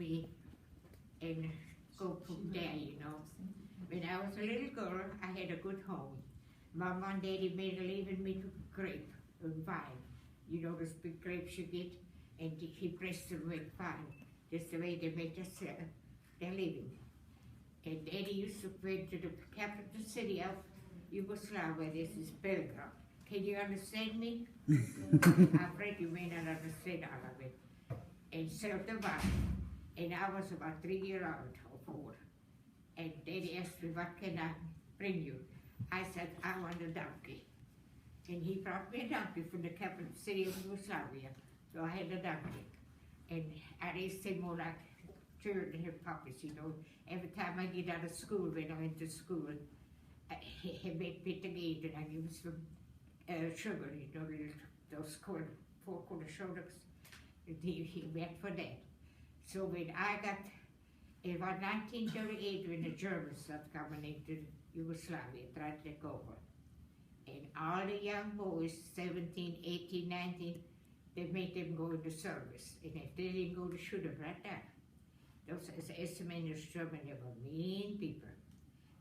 me and go from there, you know. When I was a little girl, I had a good home. Mom and Daddy made a living me to grape and vine. You know those big grapes you get, and he pressed them with fine. That's the way they make us their living. And Daddy used to go to the capital city of Yugoslavia. This is Belgrade. Can you understand me? I'm afraid you may not understand all of it. And served the wine. And I was about 3 years old or 4. And Daddy asked me, what can I bring you? I said, I want a donkey. And he brought me a donkey from the capital city of Yugoslavia. So I had a donkey. And I raised him more like children have puppies, you know. Every time I get out of school, when I went to school, he made me the gate and I gave him some sugar, you know, those 4-quarter sugars. He went for that. So when I got, it was 1938 when the Germans started coming into Yugoslavia, tried to take over. And all the young boys, 17, 18, 19, they made them go into service. And if they didn't go, they should have right there. Those estimators, German, they were mean people.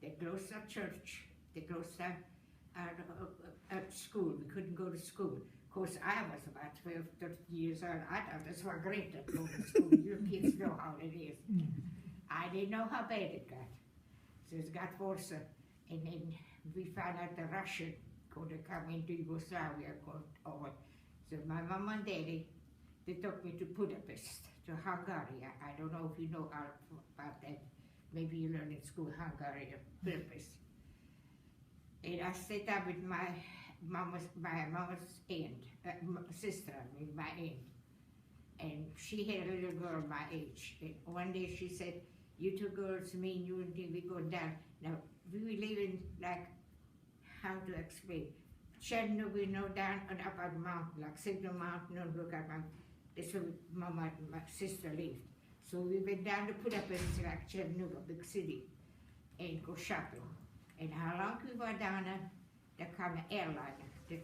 They closed our church. They closed our school. We couldn't go to school. Of course, I was about 12, 13 years old. I thought this was great to go to school. You kids know how it is. I didn't know how bad it got. So it got worse. And then we found out the Russian going to come into Yugoslavia. So my mom and daddy, they took me to Budapest, to Hungary. I don't know if you know all about that. Maybe you learn in school Hungary, Budapest. And I stayed there with my mama's aunt, sister, I mean my aunt. And she had a little girl my age. And one day she said, you two girls, me and you, and we go down. Now, we were living like, how to explain? Chernobyl, you know, down and up on the mountain, like Signal Mountain, and look at mountain. That's where my sister lived. So we went down to Budapest, like Chernobyl, big city, and go shopping. And how long we were down there come an airline, the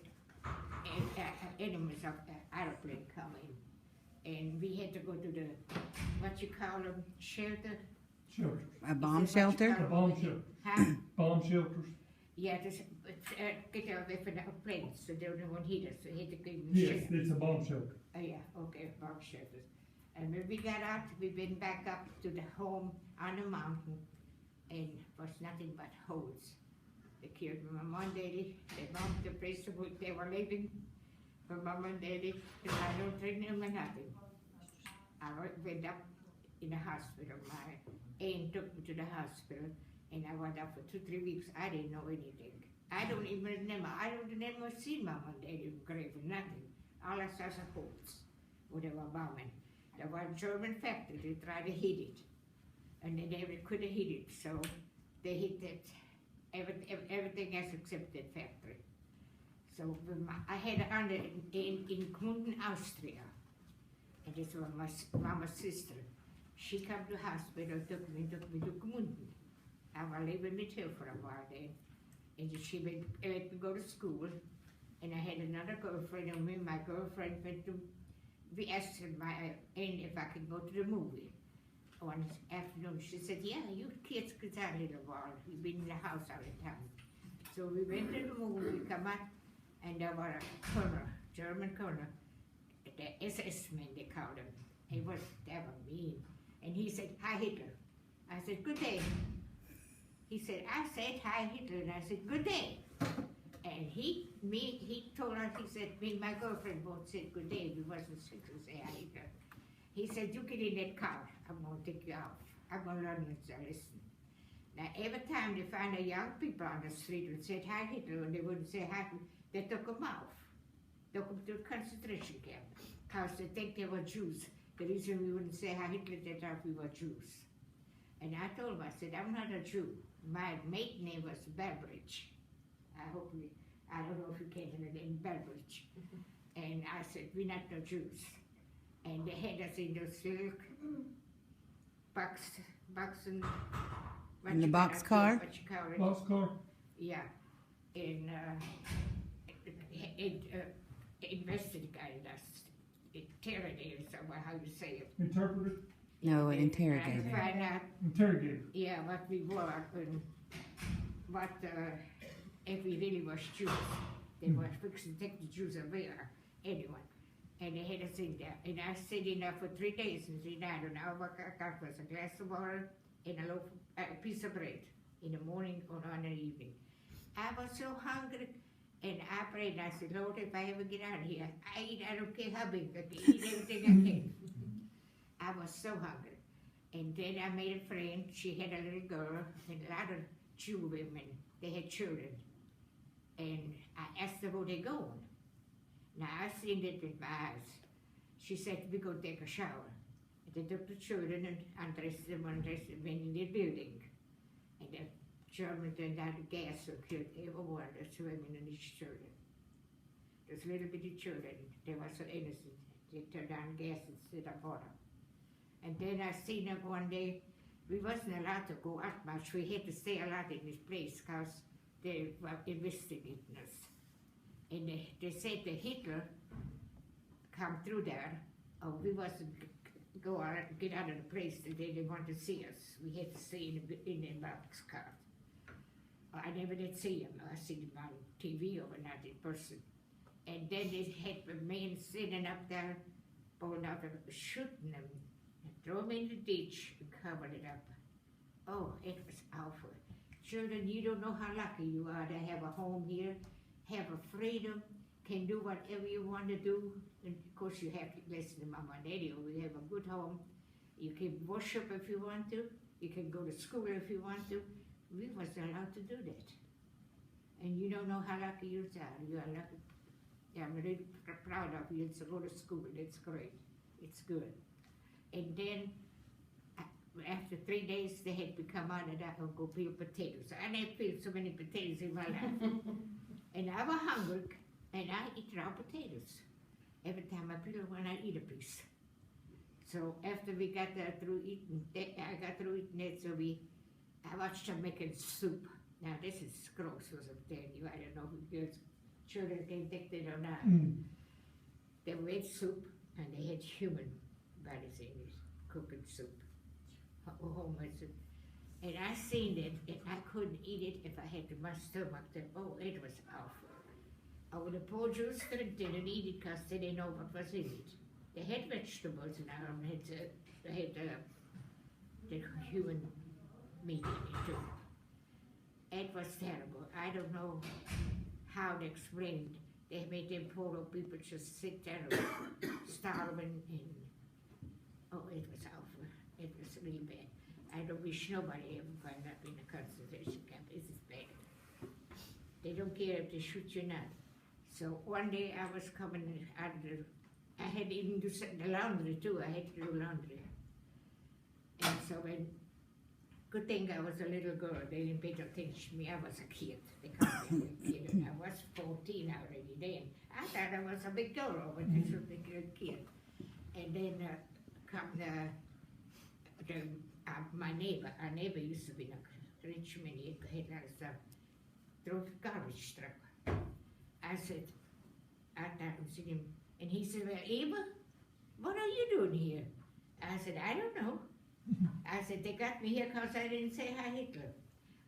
enemies of the airplane come in. And we had to go to the, what you call them, shelter? Shelters. A bomb shelter? A bomb shelter. Huh? Bomb shelters. Yeah, just get away from the planes, so they don't want to hit us, so hit the Yes, it's a bomb shelter. Oh yeah, okay, bomb shelters. And when we got out, we went back up to the home on the mountain, and was nothing but holes. They killed my mom and daddy, they bombed the place they were living, my mom and daddy, and I don't drink them or nothing. I went up in the hospital, my aunt took me to the hospital, and I went up for 2-3 weeks. I didn't know anything. I don't even remember. I don't remember seeing Mom and Daddy in the grave, nothing. All I saw was holes where they were bombing. There was a German factory. They tried to hit it, and they never could have hit it. So they hit it, everything else except that factory. So I had it under in Gmunden, Austria, and this was my mama's sister. She came to hospital, took me to Gmunden. I was living with her for a while then. And she let me go to school. And I had another girlfriend, and me and my girlfriend went to, we asked my aunt if I could go to the movie. One afternoon, she said, yeah, you kids could have a little while. You've been in the house all the time. So we went to the movie, we come out, and there was a colonel, German colonel, the SS man they called him. They were mean. And he said, hi Hitler. I said, good day. He said, I said hi Hitler, and I said, good day. And he told us, he said, me and my girlfriend both said good day. We wasn't supposed to say hi Hitler. He said, you get in that car, I'm gonna take you out. I'm gonna learn you to listen. Now every time they find a young people on the street and said hi Hitler, and they wouldn't say hi, they took them off. Took them to a concentration camp, because they think they were Jews. The reason we wouldn't say hi Hitler, they thought we were Jews. And I told him, I said, I'm not a Jew. My maiden name was Beveridge. I don't know if you can hear the name Beveridge. And I said, we're not no Jews. And they had us in those silk box and... In the boxcar? What you call it? Boxcar? Yeah. And investigated us. Interrogated us, or how you say it. Interpreted? No, an And interrogator. I find out, Interrogator. yeah, what we were and what, if we really was Jews. They were fixing to take the Jews away, anyone. And they had us in there. And I stayed in there for 3 days and 3 nights. And all what I got was a glass of water and a piece of bread in the morning or on the evening. I was so hungry. And I prayed, and I said, Lord, if I ever get out of here, I don't care how big, I can eat everything I can. I was so hungry. And then I made a friend. She had a little girl, and a lot of Jew women, they had children. And I asked her where they going. Now I seen it with my eyes. She said, we go take a shower. And they took the children and undressed them in the building. And the Germans turned out the gas so killed everyone that's swimming in these children. Those little bitty children, they were so innocent. They turned on gas instead of water. And then I seen them one day. We wasn't allowed to go out much. We had to stay a lot in this place because they were investigating us. And they said that Hitler come through there, or we wasn't go out, get out of the place, and they didn't want to see us. We had to stay in the boxcar. I never did see him. I seen him on TV or not in person. And then they had the men sitting up there, pulling out, shooting them, throw them in the ditch and covered it up. Oh, it was awful. Children, you don't know how lucky you are to have a home here, have a freedom, can do whatever you want to do. And of course you have to listen to Mama and Daddy, or we have a good home. You can worship if you want to. You can go to school if you want to. We wasn't allowed to do that. And you don't know how lucky you are. You are lucky. Yeah, I'm really proud of you to go to school. It's great. It's good. And then after 3 days, they had to come out of that and go peel potatoes. I never peeled so many potatoes in my life. And I was hungry, and I eat raw potatoes. Every time I peel one, I eat a piece. So after we got through eating, I got through eating it, so I watched them making soup. Now this is gross, was I'm telling you. I don't know if your children can take it or not. They made soup, and they had human bodies in it, cooking soup. Homemade soup. And I seen it, and I couldn't eat it if I had to my stomach. Oh, it was awful. Oh, the poor Jews didn't eat it because they didn't know what was in it. They had vegetables now, and they had the human meat in it too. It was terrible. I don't know how to explain it. They made them poor old people just sit there starving, and oh, it was awful. It was really bad. I don't wish nobody ever wound up in a concentration camp. This is bad. They don't care if they shoot you or not. So one day I was coming out of I had to even do the laundry too. I had to do laundry. And so good thing I was a little girl. They didn't pay attention to me. I was a kid. They called me a kid. And I was 14 already then. I thought I was a big girl, but this was a good kid. And then come my neighbor. Our neighbor used to be a rich man. He had a lot of stuff. Drove a garbage truck. I said, I thought I seen him. And he said, well, Eva, what are you doing here? I said, I don't know. I said, they got me here because I didn't say hi Hitler.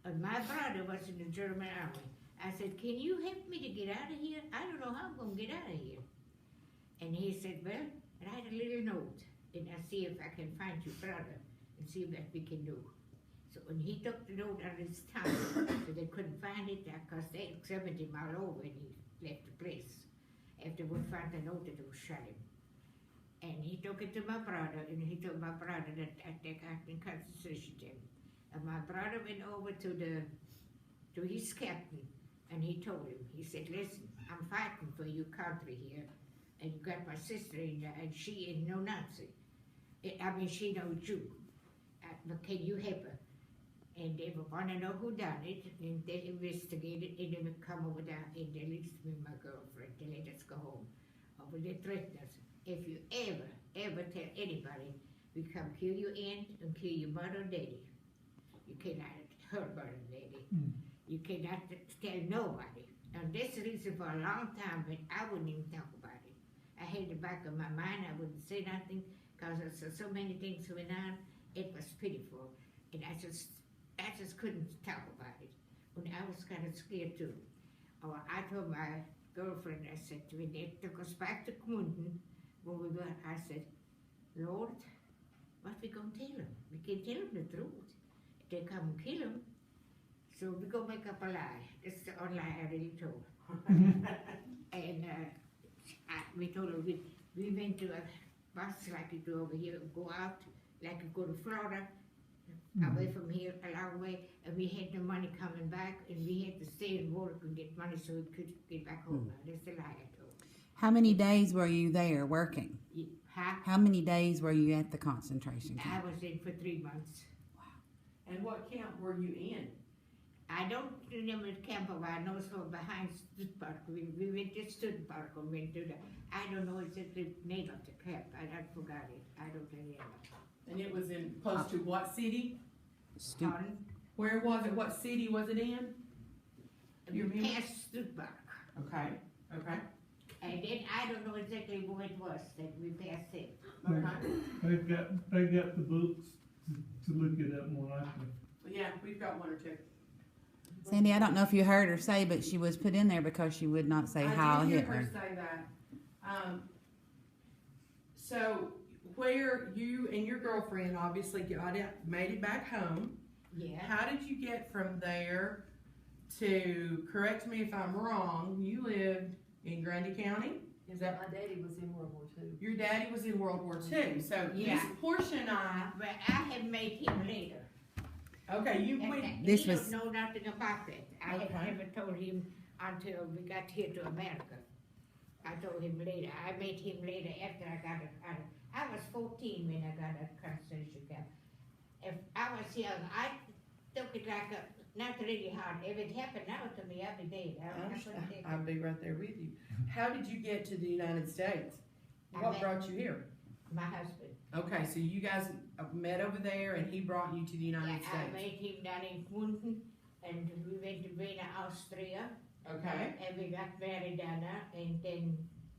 And my brother was in the German army. I said, can you help me to get out of here? I don't know how I'm going to get out of here. And he said, well, write a little note, and I'll see if I can find your brother and see what we can do. So when he took the note out of his tongue, so they couldn't find it because they examined him all over and he left the place. After we found the note, it was shot him. And he took it to my brother, and he told my brother that they got in concentration camp. And my brother went over to his captain, and he told him, he said, listen, I'm fighting for your country here, and you got my sister in there, and she is no Nazi. She no Jew. But can you help her? And they want to know who done it, and they investigated, and they would come over there, and they released me and my girlfriend. They let us go home. But they threatened us. If you ever tell anybody, we come kill your aunt and kill your mother and daddy. You cannot hurt mother and daddy. You cannot tell nobody. And that's the reason for a long time, but I wouldn't even talk about it. I had the back of my mind, I wouldn't say nothing. because so many things went on. It was pitiful, and I just couldn't talk about it. And I was kind of scared too. Oh, I told my girlfriend, I said, when they took us back to Clinton, when we were, I said, Lord, what we gonna tell them? We can't tell them the truth. They come and kill them. So we go make up a lie. This is the only lie I really told. And we told her we went to a bus like you do over here, go out, like you go to Florida, away from here a long way, and we had the money coming back, and we had to stay and work and get money so we could get back home. That's the lie I told. How many days were you there working? Huh? How many days were you at the concentration I camp? was in for 3 months. And what camp were you in? I don't remember the camp, but I know it's from behind Stuttgart. We went to Stuttgart and went to the, I don't know exactly the name of the camp. I forgot it. I don't remember. And it was in close to what city? Pardon? Where was it? What city was it in? You remember? Past Stuttgart. Okay, okay. And then I don't know exactly where it was that we passed it. They got the books to look it up more likely. Yeah, we've got one or two. Sandy, I don't know if you heard her say, but she was put in there because she would not say how I did hear Hitler. her say that. So where you and your girlfriend obviously got it, made it back home. Yeah. How did you get from there to, correct me if I'm wrong, you lived in Grundy County? Is that, My daddy was in World War II. your daddy was in World War II, so Yeah. Miss Portia and I, But I had met him later. okay, you And went, This he was- don't know nothing about that. I had Okay. never told him until we got here to America. I told him later. I met him later after I got I was 14 when I got a concentration camp. If I was young, I took it like not really hard. If it happened now to me, I'd be dead. I wouldn't take it. I'll be right there with you. How did you get to the United States? I What met- brought you here? My husband. Okay, so you guys met over there and he brought you to the United I States. met him down in Gmunden, and we went to Vienna, Austria. Okay, And we got married down there, and then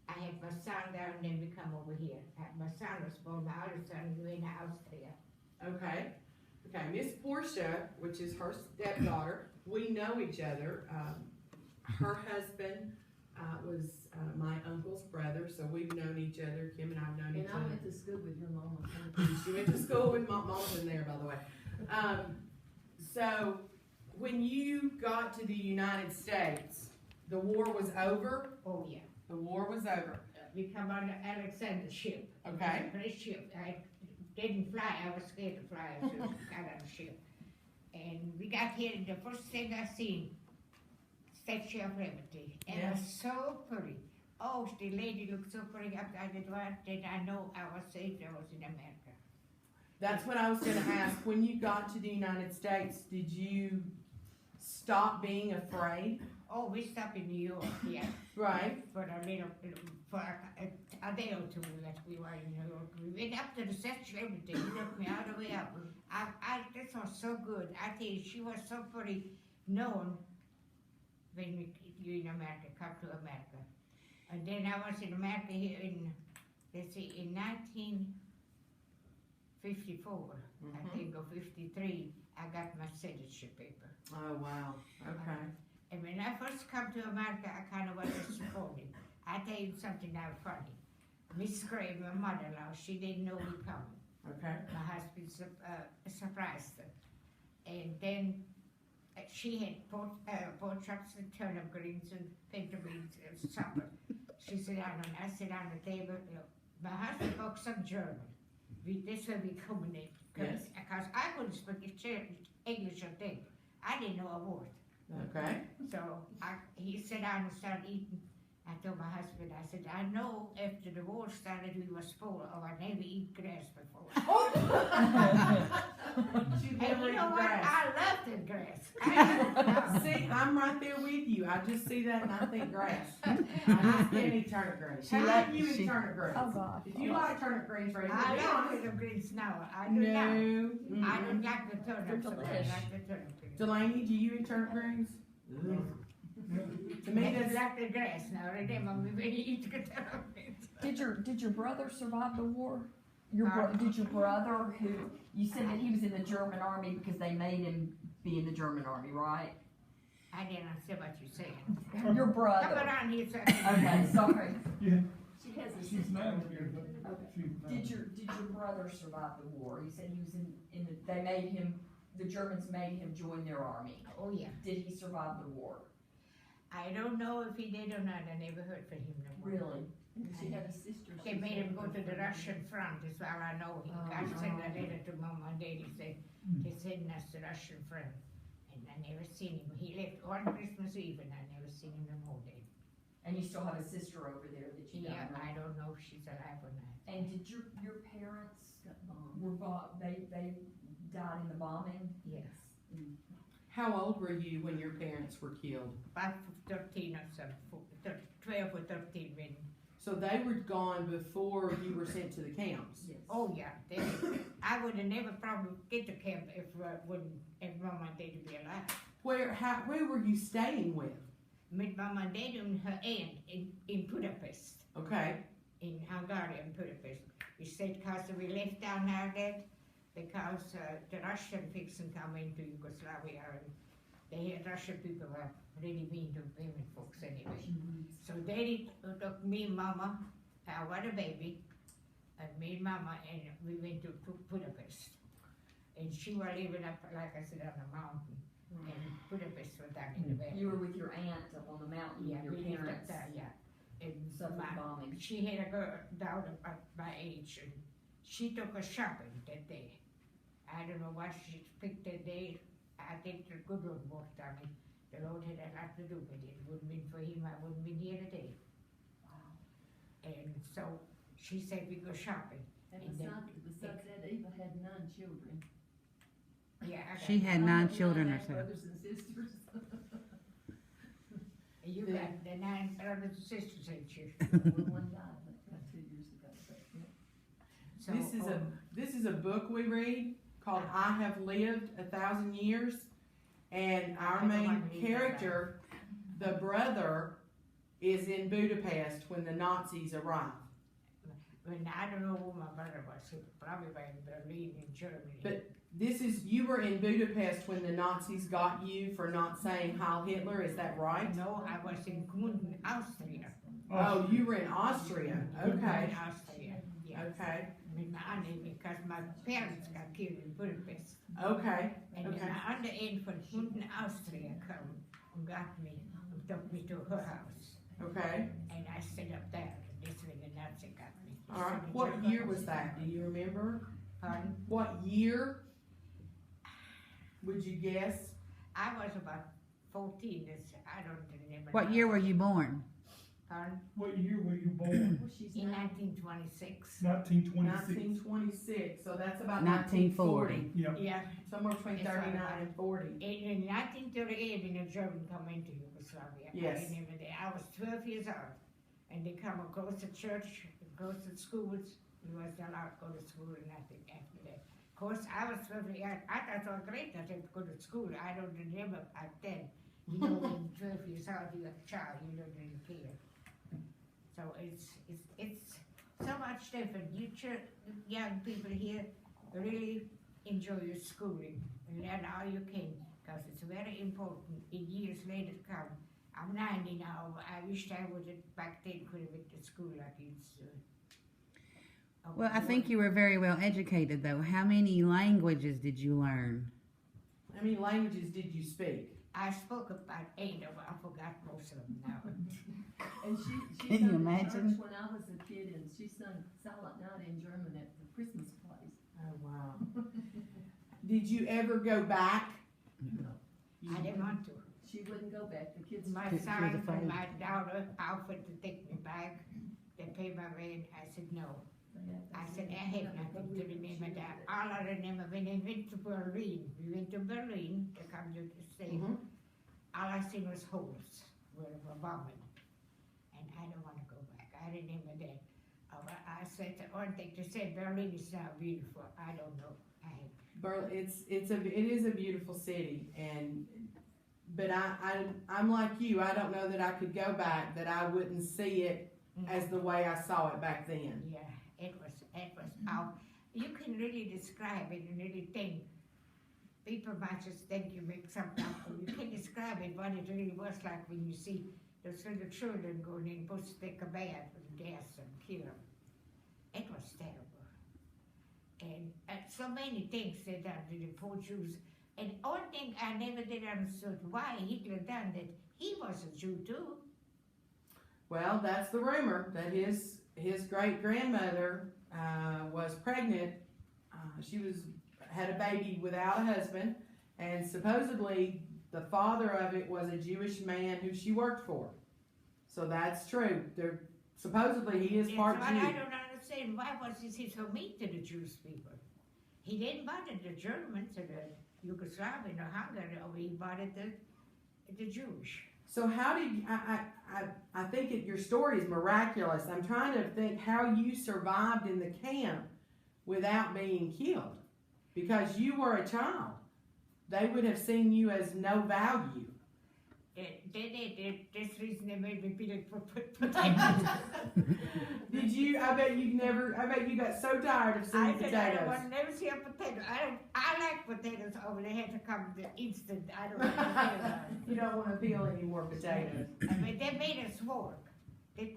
I had my son down, and then we come over here. My son was born, my other son, in Vienna, Austria. okay. Okay, Miss Portia, which is her stepdaughter, we know each other. Her husband was my uncle's brother, so we've known each other. Kim and I've known And each I other. went to school with your mama. She went to school with Mama's in there, by the way. So when you got to the United States, the war was over? Oh, yeah. The war was over. We come on the Alexander ship. Okay. Great ship. I didn't fly, I was scared to fly, so got on the ship. And we got here, and the first thing I seen, Statue of Liberty. And it was so pretty. Oh, the lady looked so pretty. I did what did I know I was safe, I was in America. That's what I was gonna ask. When you got to the United States, did you stop being afraid? Oh, we stopped in New York, yeah. Right. For a little, for a day or two that we were in New York. We went up to the Statue of Liberty. He took me all the way up. This was so good. I tell you, she was so pretty known when you in America, come to America. And then I was in America here in, let's see, in 1954, I think, or 53, I got my citizenship paper. Oh, wow. Okay. And when I first come to America, I kind of was disappointed. I tell you something now funny. Miss Gray, my mother-in-law, she didn't know we coming. Okay. My husband surprised her. And then she had pork chops and turnip greens and pinto beans and supper. She sat down and I sat on the table. My husband spoke some German. This way we communicate. Yes. Because I couldn't speak English or thing. I didn't know a word. Okay. So he sat down and started eating. I told my husband, I said, I know after the war started we was full of I never eat grass before. She And never you know eat what? grass. I love the grass. See, I'm right there with you. I just see that and I think grass. I just can't eat turnip greens. How like- do you she- eat turnip greens? Oh, gosh. If you like turnip greens, raise your I hand. love the greens now. I do No. not. I Mm-mm. don't like the turnips. I Delish. like the turnip greens. Delaney, do you eat turnip greens? To me, I that's like the grass now. Remember, we really eat the turnip greens. Did your brother survive the war? Did your brother, who, you said that he was in the German army because they made him be in the German army, right? I didn't understand what you said. Your Come brother. around here, sir. Okay, sorry. Yeah, She has a she's sister not over here, there. but Okay. she's not. Did your brother survive the war? You said he was they made him, the Germans made him join their army. Oh, yeah. Did he survive the war? I don't know if he did or not. I never heard from him no more. Really? And she had a sister. They made him go to the Russian front, as far I know. He got sent a letter to Mama and Daddy saying, they sending us to Russian front. And I never seen him. He left on Christmas Eve and I never seen him no more then. And you still have a sister over there that you Yeah, don't know? I don't know if she's alive or not. And did your parents Got bombed. they died in the bombing? Yes. How old were you when your parents were killed? About 13 or something, 12 or 13 when. So they were gone before you were sent to the camps. Yes. Oh, yeah. I would have never probably get to camp if Mama and Daddy be alive. Where were you staying with? Met Mama and Daddy and her aunt in Budapest. Okay, In Hungary and Budapest. We stayed because we left down there because the Russian fixing come into Yugoslavia and they had Russian people were really mean to women folks anyway. So Daddy took me and Mama, I was a baby, and me and Mama, and we went to Budapest. And she was living up, like I said, on a mountain. And Budapest was down in the valley. You were with your aunt up on the mountain Yeah, with we your lived up parents. there, yeah. And Suffered my- bombing. she had a girl down about my age, and she took us shopping that day. I don't know why she picked that day. I think the good Lord worked on me. The Lord had a lot to do with it. Wouldn't been for him, I wouldn't been here today. Wow. And so she said we go shopping. And And then- besides that, Eva had 9 children. Yeah, I got She had 9 children Nine herself. brothers and sisters. You got the 9 brothers and sisters, ain't you? One died about 2 years ago, but yeah. So, this is a book we read called I Have Lived 1,000 Years. And our I don't main wanna read that. character, the brother, is in Budapest when the Nazis arrive. when I don't know who my brother was, he was probably by Berlin in Germany. But you were in Budapest when the Nazis got you for not saying Heil Hitler, is that right? No, I was in Gmunden, Austria. Oh, you were in Austria, okay, In Austria, yeah. okay, With my auntie, because my parents got killed in Budapest. okay, And Okay. my underaunt from Gmunden, Austria come and got me, and took me to her house. okay. And I stayed up there, and this when the Nazi got me. Alright, what year was that, do you remember? Pardon? What year? Would you guess? I was about 14, I don't remember. What now. year were you born? Pardon? What year were you born? Well, she's In 9. 1926. 1926. 1926, so that's about 1940. 1940. Yeah. Yeah, Somewhere between It's 39 alright. and 40. in 1938, when the German come into Yugoslavia, Yes. I remember that. I was 12 years old, and they come across the church, across the schools. We was not allowed to go to school and nothing after that. Of course, I was 12 years. I thought it was great that I could go to school. I don't remember back then. You know, when 12 years old, you're a child. You don't really care. So it's so much different. You young people here really enjoy your schooling and learn all you can, because it's very important in years later to come. I'm 90 now. I wished I would have back then could have went to school like it's. Well, I think you were very well educated, though. How many languages did you learn? How many languages did you speak? I spoke about 8 of them. I forgot most of them now. And she Can you sung at imagine? church when I was a kid, and she sung Silent Night in German at the Christmas plays. Oh, wow. Did you ever go back? No, I didn't want to. she wouldn't go back. The kids. My You're son the and father. my daughter offered to take me back. They paid my rent. I said no. I said, I have nothing to remember that. All I remember when I went to Berlin, we went to Berlin to come to the state. Mhm. All I seen was holes where they were bombing. And I don't want to go back. I remember that. I said, one thing to say, Berlin is now beautiful. I don't know. It is a beautiful city, but I'm like you. I don't know that I could go back. That I wouldn't see it as the way I saw it back then. Yeah, it was was out. You can really describe it and really think. People might just think you make something up, but you can describe it what it really was like when you see those little children going in bush take a bath with gas and kill them. It was terrible. And so many things they done to the poor Jews. And one thing I never did understood why Hitler done that. He was a Jew too. Well, that's the rumor, that his great-grandmother was pregnant. She had a baby without a husband, and supposedly the father of it was a Jewish man who she worked for. So that's true. Supposedly he is part But Jew. I don't understand why was he so mean to the Jewish people? He didn't bother the Germans or the Yugoslavian or Hungary, or he bothered the Jewish. So how did you, I think your story is miraculous. I'm trying to think how you survived in the camp without being killed, because you were a child. They would have seen you as no value. This reason they made me beat it for potatoes. Did you? I bet you got so tired of seeing I said, I don't potatoes. want to never see a potato. I like potatoes. Oh, they had to come the instant. I don't like potatoes. You don't want to peel any more potatoes. I mean, they made us work. They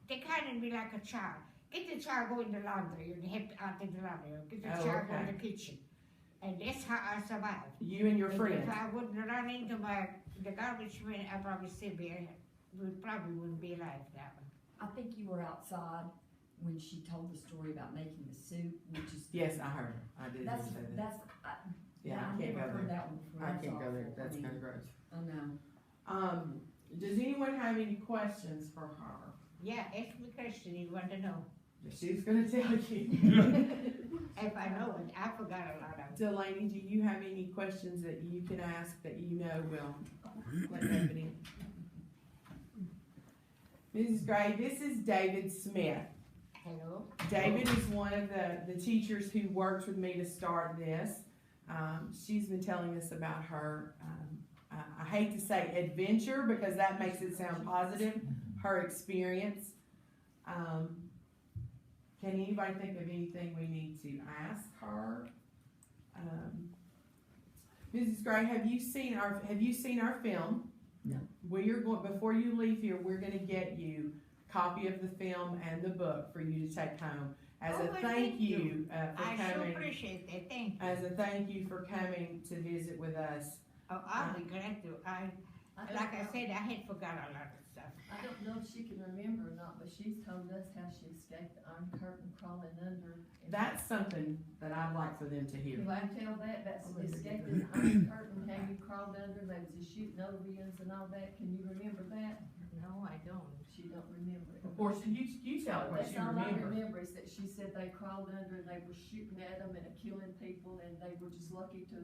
kind of be like a child. Get the child go in the laundry, and help out in the laundry. Or get the child go in the kitchen. And that's how I survived. You and your And friends. if I wouldn't run into the garbage bin, I probably still be, probably wouldn't be alive now. I think you were outside when she told the story about making the soup, which is. Yes, I heard her. I did That's, say that. that's, Yeah, I I can't never go heard there. that one before. I That's can't go there. awful. That's I mean, kind of gross. I know. Does anyone have any questions for her? Yeah, ask me a question you want to know. She's gonna tell you. If I know it, I forgot a lot of it. Delaney, do you have any questions that you can ask that you know will let David in? Mrs. Gray, this is David Smith. Hello? David is one of the teachers who worked with me to start this. She's been telling us about her, I hate to say adventure because that makes it sound positive, her experience. Can anybody think of anything we need to ask her? Mrs. Gray, have you seen our film? No. Before you leave here, we're gonna get you a copy of the film and the book for you to take home as Oh, a well, thank thank you for I sure coming. appreciate that, thank you. As a thank you for coming to visit with us. Oh, I'll be glad to. Like I said, I had forgot a lot of stuff. I don't know if she can remember or not, but she's told us how she escaped the Iron Curtain crawling under. That's something that I'd like for them to hear. Do I tell that? That's escaping the Iron Curtain, how you crawled under, they was just shooting Ovians and all that. Can you remember that? No, I don't. She don't remember it. Of course, you tell her what That's you all I remember. remember is that she said they crawled under and they were shooting at them and killing people and they were just lucky to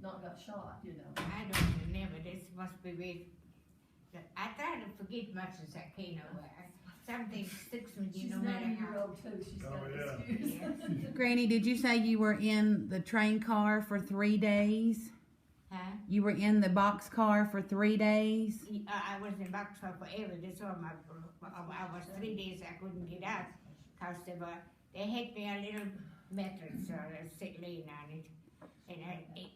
not got shot, you know. I don't remember. This must be weird. I try to forget much as I can. Something sticks with you She's no matter 90-year-old too, she's got Oh, yeah. an excuse. Granny, did you say you were in the train car for 3 days? Huh? You were in the box car for 3 days? I was in Boxford forever. That's all I was 3 days I couldn't get out because they had me a little mattress or a sick laying on it. And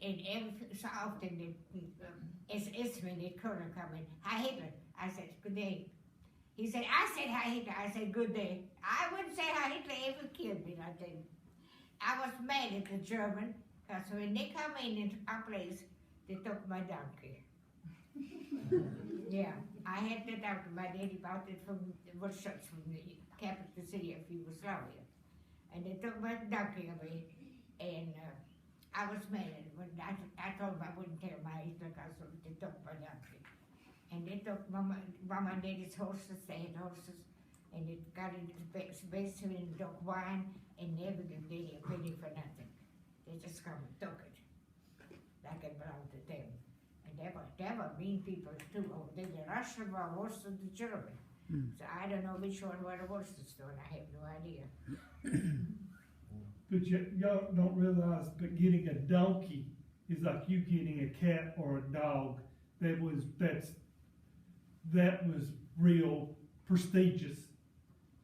every so often it's when the colonel come in. Hi Hitler. I said, good day. He said, I said hi Hitler. I said, good day. I wouldn't say hi Hitler ever killed me, I think. I was mad at the German because when they come in our place, they took my donkey. Yeah, I had the donkey. My daddy bought it from Warsaw, from the capital city of Yugoslavia. And they took my donkey away. And I was mad at them. I told them I wouldn't tell my Hitler because they took my donkey. And they took Mama and Daddy's horses, they had horses. And they got into the basement and took wine and never gave Daddy a penny for nothing. They just come and took it. Like it belonged to them. And they were mean people too. Oh, they the Russian were worse than the German. So I don't know which one were the worst one. I have no idea. But y'all don't realize that getting a donkey is like you getting a cat or a dog. That was real prestigious.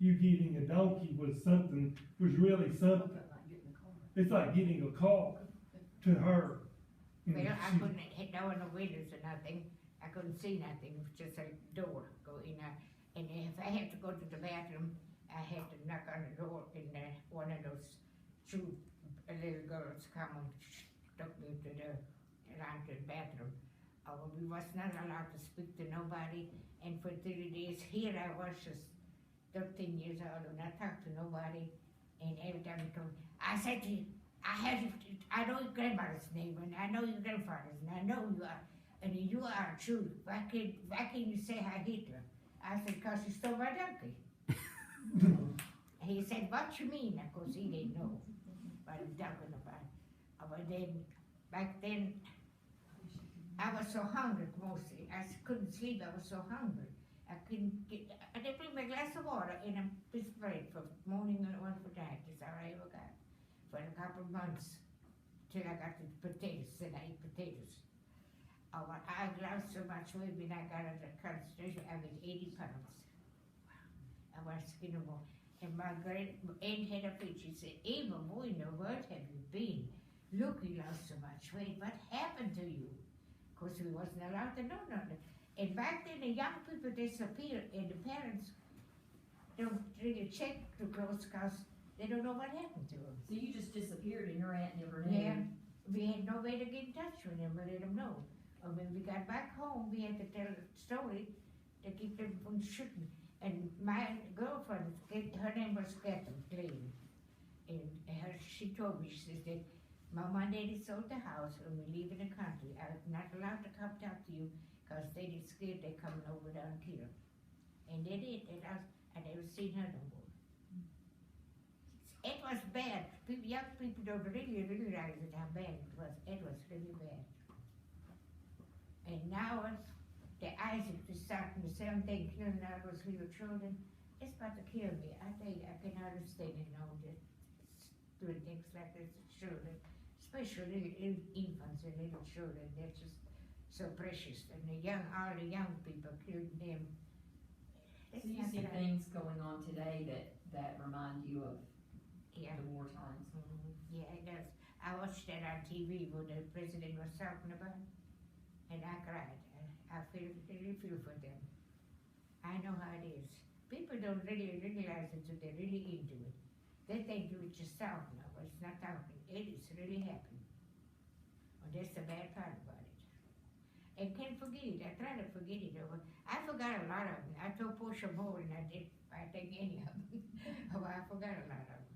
you getting a donkey was really I something. felt like getting a car. It's like getting a car to her. And Well, I she- couldn't hit no no windows or nothing. I couldn't see nothing. It was just a door go in there. And if I had to go to the bathroom, I had to knock on the door, and one of those two little girls come and took me to around to the bathroom. We was not allowed to speak to nobody. And for 30 days here, I was just 13 years old, and I talked to nobody. And every time he told me, I said to you, I know your grandmother's name, and I know your grandfather's, and I know you are, and you are true. Why can't you say I hit her? I said, 'cause you stole my donkey. He said, what you mean? Of course, he didn't know what I'm talking about. But then, back then, I was so hungry mostly. Couldn't sleep, I was so hungry. I didn't bring my glass of water and a piece of bread for morning and one for night. That's all I ever got. For a couple of months, till I got the potatoes, and I ate potatoes. I lost so much weight when I got out of concentration, I was 80 pounds. I was skinny more. And my great aunt had a fit, she said, Eva, boy, in the world have you been? Look, you lost so much weight, what happened to you? Of course, we wasn't allowed to know nothing. And back then, the young people disappeared, and the parents don't really check the clothes, cause they don't know what happened to them. So you just disappeared and your aunt never knew? Yeah, we had no way to get in touch with them, or let them know. And when we got back home, we had to tell a story to keep them from shooting. And my girlfriend, her name was Kathleen, and she told me, she said that Mama and Daddy sold the house and we live in the country. I'm not allowed to come talk to you because they get scared they're coming over down here. And they did, and I never seen her no more. It was bad. Young people don't really realize it how bad it was. It was really bad. And now the Isaac is starting the same thing, killing all those little children. It's about to kill me. I tell you, I cannot understand it now, doing things like this to children, especially little infants and little children. They're just so precious. And all the young people killing them. So you see things going on today that remind you of Yeah. the war times? Yeah, it does. I watched that on TV when the president was talking about it, and I cried. I really feel for them. I know how it is. People don't really realize it until they're really into it. They think do it yourself now, but it's not talking. It is really happening. And that's the bad part about it. And can't forget it. I try to forget it over. I forgot a lot of them. I told Portia more than I think any of them. Oh, I forgot a lot of it.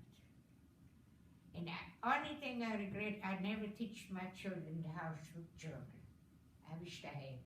And the only thing I regret, I never teach my children how to speak German. I wished I had.